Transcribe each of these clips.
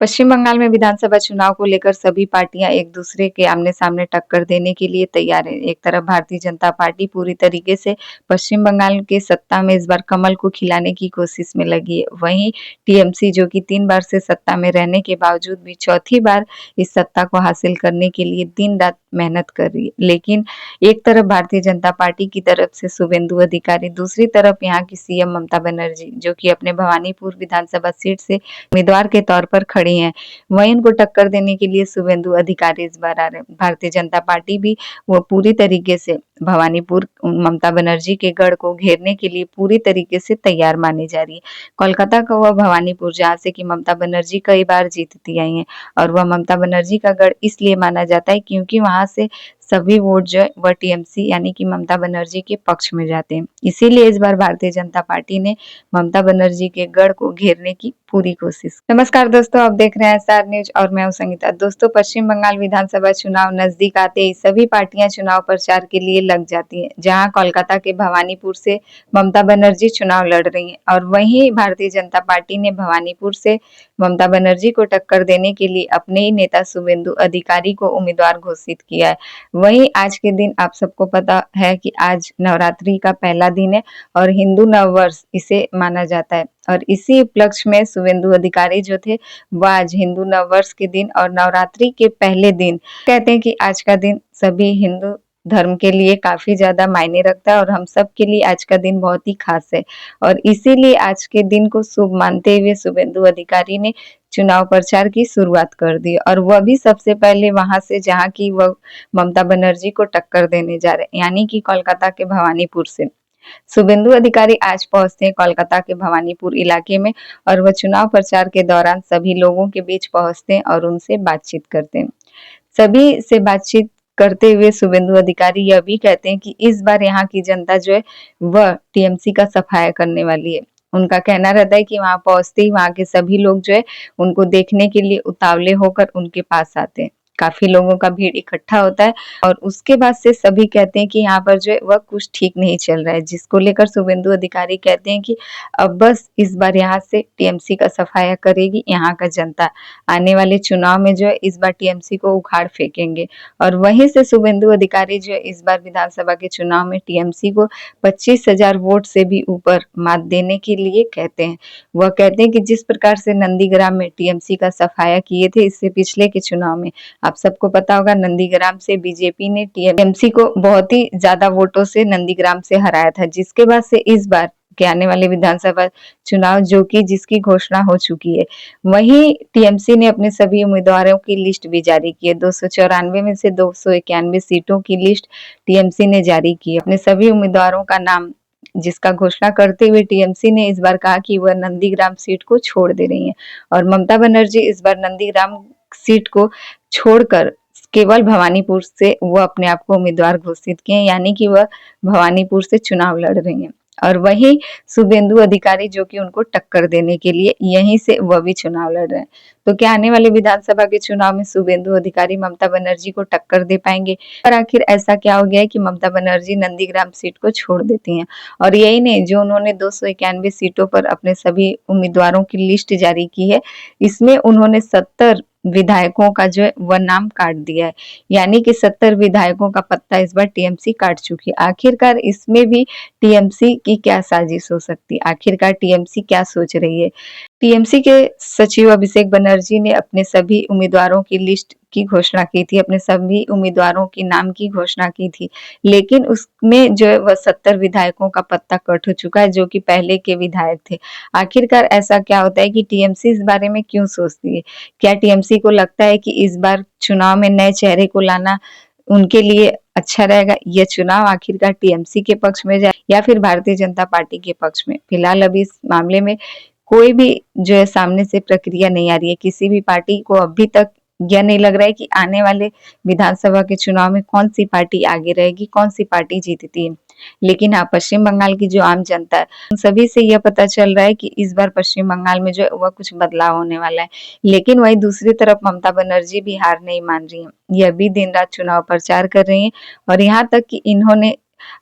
पश्चिम बंगाल में विधानसभा चुनाव को लेकर सभी पार्टियां एक दूसरे के आमने-सामने टक्कर देने के लिए तैयार हैं। एक तरफ भारतीय जनता पार्टी पूरी तरीके से पश्चिम बंगाल के सत्ता में इस बार कमल को खिलाने की कोशिश में लगी है। वहीं टीएमसी जो कि 3 बार से सत्ता में रहने के बावजूद भी चौथी बार इस सत्ता को हासिल करने के लिए दिन-रात मेहनत कर रही है। लेकिन एक तरफ भारतीय जनता पार्टी की तरफ से शुभेंदु अधिकारी, दूसरी तरफ यहाँ की सीएम ममता बनर्जी जो कि अपने भवानीपुर विधानसभा सीट से उम्मीदवार के तौर पर खड़ी हैं। वहीं उनको टक्कर देने के लिए शुभेंदु अधिकारी इस बार आ रहे हैं। भारतीय जनता पार्टी भी वो पूरी तरीके से भवानीपुर ममता बनर्जी के गढ़ को घेरने के लिए पूरी तरीके से तैयार मानी जा रही है। कोलकाता का वह भवानीपुर जहाँ से कि ममता बनर्जी कई बार जीतती आई हैं और वह ममता बनर्जी का गढ़ इसलिए माना जाता है क्योंकि वहाँ से सभी वोट जो है वह टीएमसी यानी कि ममता बनर्जी के पक्ष में जाते हैं। इसीलिए इस बार भारतीय जनता पार्टी ने ममता बनर्जी के गढ़ को घेरने की पूरी कोशिश। नमस्कार दोस्तों, आप देख रहे हैं स्टार न्यूज और मैं हूं संगीता। दोस्तों, पश्चिम बंगाल विधानसभा चुनाव नजदीक आते ही सभी पार्टियां चुनाव प्रचार के लिए लग जाती हैं। जहां कोलकाता के भवानीपुर से ममता बनर्जी चुनाव लड़ रही हैं और वहीं भारतीय जनता पार्टी ने भवानीपुर से ममता बनर्जी को टक्कर देने के लिए अपने ही नेता शुभेंदु अधिकारी को उम्मीदवार घोषित किया है। वहीं आज के दिन आप सबको पता है कि आज नवरात्रि का पहला दिन है और हिंदू नववर्ष इसे माना जाता है और इसी उपलक्ष्य में शुभेंदु अधिकारी जो थे वह आज हिंदू नववर्ष के दिन और नवरात्रि के पहले दिन कहते हैं कि आज का दिन सभी हिंदू धर्म के लिए काफी ज्यादा मायने रखता है और हम सब के लिए आज का दिन बहुत ही खास है और इसीलिए आज के दिन को शुभ मानते हुए शुभेंदु अधिकारी ने चुनाव प्रचार की शुरुआत कर दी और वह भी सबसे पहले वहां से जहां की वह ममता बनर्जी को टक्कर देने जा रहे हैं यानी कि कोलकाता के भवानीपुर से। शुभेंदु अधिकारी आज पहुंचते हैं कोलकाता के भवानीपुर इलाके में और वह चुनाव प्रचार के दौरान सभी लोगों के बीच पहुंचते हैं और उनसे बातचीत करते हैं। सभी से बातचीत करते हुए शुभेंदु अधिकारी यह भी कहते हैं कि इस बार यहाँ की जनता जो है वह टीएमसी का सफाया करने वाली है। उनका कहना रहता है कि वहां पहुंचते ही वहां के सभी लोग जो है उनको देखने के लिए उतावले होकर उनके पास आते हैं। काफी लोगों का भीड़ इकट्ठा होता है और उसके बाद से सभी कहते हैं कि यहाँ पर जो है वह कुछ ठीक नहीं चल रहा है, जिसको लेकर शुभेंदु अधिकारी कहते हैं कि अब बस इस बार यहाँ से टीएमसी का सफाया करेगी यहाँ का जनता। आने वाले चुनाव में जो है इस बार टीएमसी को उखाड़ फेंकेंगे और वहीं से शुभेंदु अधिकारी जो है इस बार विधानसभा के चुनाव में टीएमसी को 25,000 वोट से भी ऊपर मात देने के लिए कहते हैं। वह कहते हैं कि जिस प्रकार से नंदीग्राम में टीएमसी का सफाया किए थे इससे पिछले के चुनाव में आप सबको पता होगा नंदीग्राम से बीजेपी ने टीएमसी को बहुत ही ज्यादा वोटों से नंदीग्राम से हराया था, जिसके बाद से इस बार के आने वाले विधानसभा चुनाव जो कि जिसकी घोषणा हो चुकी है, वहीं टीएमसी ने अपने सभी उम्मीदवारों की लिस्ट भी जारी की है। 294 में से 291 सीटों की लिस्ट टीएमसी ने जारी की है। अपने सभी उम्मीदवारों का नाम जिसका घोषणा करते हुए टीएमसी ने इस बार कहा कि वह नंदीग्राम सीट को छोड़ दे रही है और ममता बनर्जी इस बार नंदीग्राम सीट को छोड़कर केवल भवानीपुर से वो अपने आप को उम्मीदवार घोषित किए यानी कि वह भवानीपुर से चुनाव लड़ रही हैं और वही शुभेंदु अधिकारी जो कि उनको टक्कर देने के लिए यहीं से वह भी चुनाव लड़ रहे हैं। तो क्या आने वाले विधानसभा के चुनाव में शुभेंदु अधिकारी ममता बनर्जी को टक्कर दे पाएंगे और आखिर ऐसा क्या हो गया है कि ममता बनर्जी नंदीग्राम सीट को छोड़ देती हैं। और यही नहीं, जो उन्होंने 291 सीटों पर अपने सभी उम्मीदवारों की लिस्ट जारी की है, इसमें उन्होंने 70 विधायकों का जो है वह नाम काट दिया है यानी कि 70 विधायकों का पत्ता इस बार टीएमसी काट चुकी है। आखिरकार इसमें भी टीएमसी की क्या साजिश हो सकती है, आखिरकार टीएमसी क्या सोच रही है। टीएमसी के सचिव अभिषेक बनर्जी ने अपने सभी उम्मीदवारों की लिस्ट की घोषणा की थी, अपने सभी उम्मीदवारों के नाम की घोषणा की थी, लेकिन उसमें जो है वह 70 विधायकों का पत्ता कट हो चुका है जो कि पहले के विधायक थे। आखिरकार ऐसा क्या होता है कि टीएमसी इस बारे में क्यों सोचती है? क्या टीएमसी को लगता है कि इस बार चुनाव में नए चेहरे को लाना उनके लिए अच्छा रहेगा? यह चुनाव आखिरकार टीएमसी के पक्ष में जाए या फिर भारतीय जनता पार्टी के पक्ष में? फिलहाल अभी इस मामले में कोई भी जो है सामने से प्रक्रिया नहीं आ रही है। किसी भी पार्टी को अभी तक यह नहीं लग रहा है कि आने वाले विधानसभा के चुनाव में कौन सी पार्टी आगे रहेगी, कौन सी पार्टी जीतती है। लेकिन हाँ, पश्चिम बंगाल की जो आम जनता है उन सभी से यह पता चल रहा है कि इस बार पश्चिम बंगाल में जो है वह कुछ बदलाव होने वाला है। लेकिन वहीं दूसरी तरफ ममता बनर्जी भी हार नहीं मान रही है, यह भी दिन रात चुनाव प्रचार कर रही है और यहाँ तक कि इन्होंने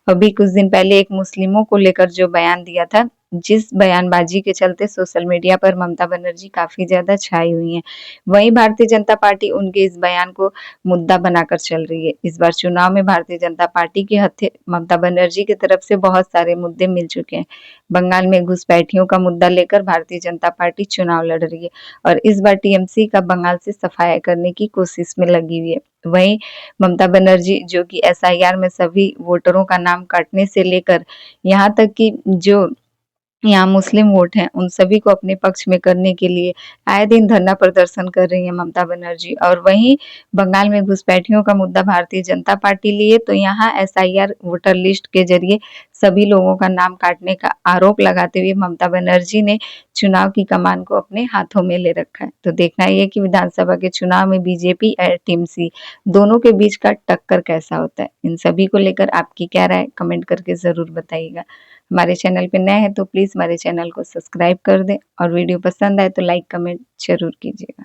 अभी कुछ दिन पहले एक मुस्लिमों को लेकर जो बयान दिया था जिस बयानबाजी के चलते सोशल मीडिया पर ममता बनर्जी काफ़ी ज़्यादा छाई हुई हैं। वहीं भारतीय जनता पार्टी उनके इस बयान को मुद्दा बनाकर चल रही है। इस बार चुनाव में भारतीय जनता पार्टी के हत्थे ममता बनर्जी की तरफ से बहुत सारे मुद्दे मिल चुके हैं। बंगाल में घुसपैठियों का मुद्दा लेकर भारतीय जनता पार्टी चुनाव लड़ रही है और इस बार टीएमसी का बंगाल से सफाया करने की कोशिश में लगी हुई है। वहीं ममता बनर्जी जो कि एसआईआर में सभी वोटरों का नाम काटने से लेकर यहाँ तक कि जो यहाँ मुस्लिम वोट हैं, उन सभी को अपने पक्ष में करने के लिए आए दिन धरना प्रदर्शन कर रही हैं ममता बनर्जी। और वहीं बंगाल में घुसपैठियों का मुद्दा भारतीय जनता पार्टी लिए तो यहाँ एसआईआर वोटर लिस्ट के जरिए सभी लोगों का नाम काटने का आरोप लगाते हुए ममता बनर्जी ने चुनाव की कमान को अपने हाथों में ले रखा है। तो देखना ये है कि विधानसभा के चुनाव में बीजेपी और टीएमसी दोनों के बीच का टक्कर कैसा होता है। इन सभी को लेकर आपकी क्या राय कमेंट करके ज़रूर बताइएगा। हमारे चैनल पे नए हैं तो प्लीज़ हमारे चैनल को सब्सक्राइब कर दें और वीडियो पसंद आए तो लाइक कमेंट ज़रूर कीजिएगा।